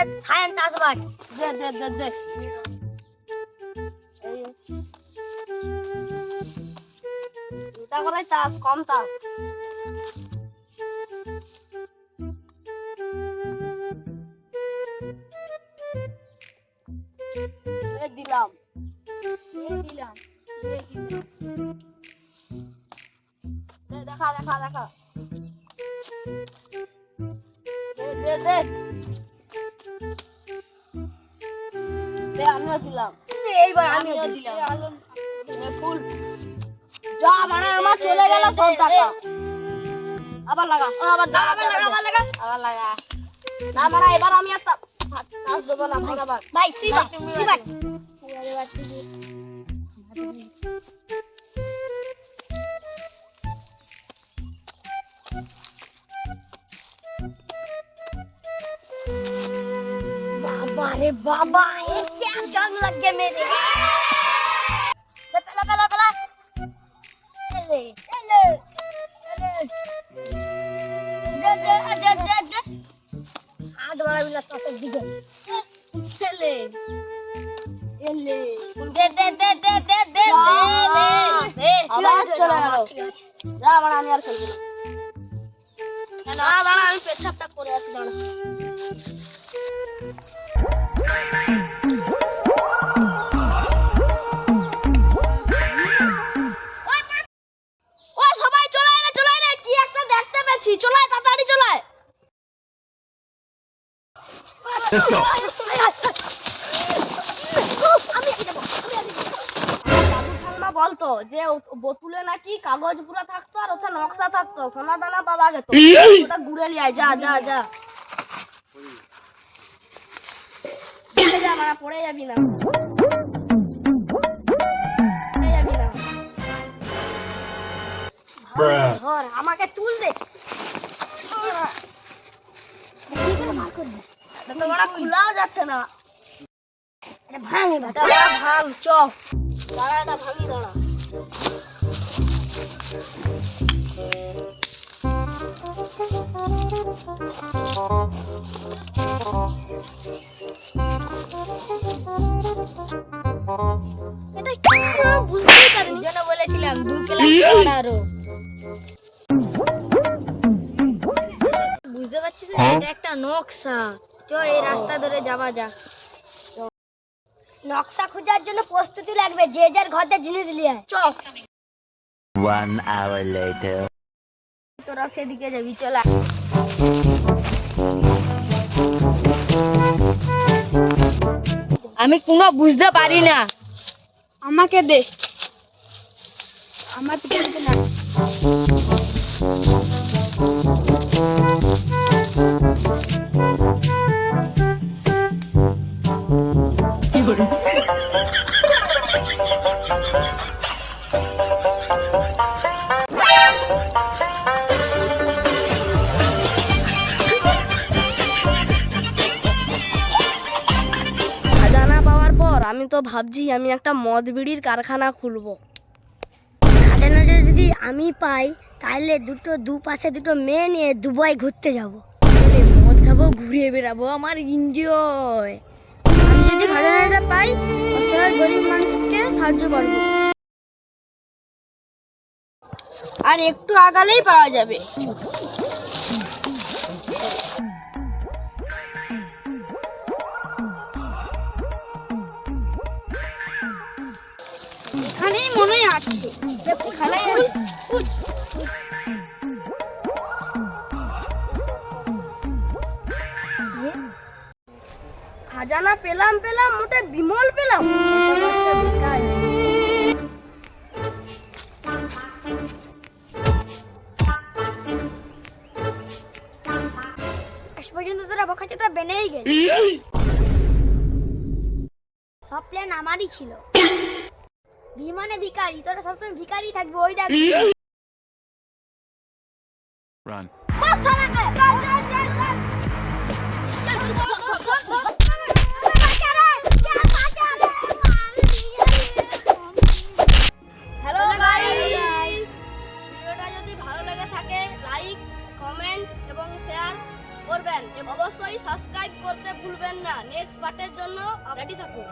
Science but they দে দে দে এটা করে চাপ কম চাপ দিলাম দিলাম দেখা দেখা দেখা দে দে দে আমিও দিলাম এইবার আমিও দিলাম ফুল যা মানে আমার চলে গেল সব টাকা আবার লাগা আবার লাগা না মানে এবার আমি একটা কাজ দেবো না ভাগাবার ভাই তুই बाबा रे बाबा ये क्या जंग लग गया मेरे पला पला पला ले ले ले दे दे दे दे हाथ वाला भी लगता है दिखे ले ले दे दे दे दे दे दे दे आवाज चला गलो जा बड़ा আমি আর খেলবো না না দাঁড়া আমি পেছাপটা করে আসি দাঁড়া ওই সবাই চলায় রে কি একটা দেখতে পেয়েছি চলায় তাড়াতাড়ি চলায় লেটস গো আমি কি দেব দাদু ঠাম্মা বলতো যে বোতলে নাকি কাগজ পুরা থাকতো আর ওটা নকশা থাকতো সোনা দানা পাওয়া যেত ওটা ঘুরে লিয়ায় যা যা যা মারা পড়ে যাবি না ধর আমাকে তুল দে খোলাও যাচ্ছে না ভাঙ ভাঙ চ দাঁড়াটা ভাঙি দাঁড়া বুঝতেই পারি জন্য বলেছিলাম 2 ক্লাস আরো বুঝতে পারছিস এটা একটা নকশা চ এই রাস্তা ধরে যাওয়া যাক নকশা খোঁজার জন্য প্রস্তুতি লাগবে যে যার ঘরে জিনিস নিয়ে আয় চ 1 hour later তোরা সেদিকে যাবি চল আমি কোনো বুঝতে পারি না আমাকে দে আমার পিছনে না কি করে আমি তো ভাবছি আমি একটা মদ বিড়ির কারখানা খুলবো খাজানাটা যদি আমি পাই তাহলে দুপাশে দুটো মেয়ে নিয়ে দুবাই ঘুরতে যাব মদ খাবো ঘুরে বেড়াবো আমার এনজয় আমি যদি খাজানাটা পাই অসহায় গরিব মানুষকে সাহায্য করবো আর একটু আগালেই পাওয়া যাবে এখানেই মনে আছে খাজানা পেলাম মোটে বিমল পেলাম পর্যন্ত তোরা বখাচোদা বেনেই গেল সব প্ল্যান আমারই ছিল বিমানে ভিখারি তোরা সবসময় ভিখারি থাকবে ওই দেখ রান হ্যালো গাইস ভিডিওটা যদি ভালো লেগে থাকে লাইক কমেন্ট এবং শেয়ার করবেন, অবশ্যই সাবস্ক্রাইব করতে ভুলবেন না। নেক্সট পার্টের জন্য রেডি থাকুন।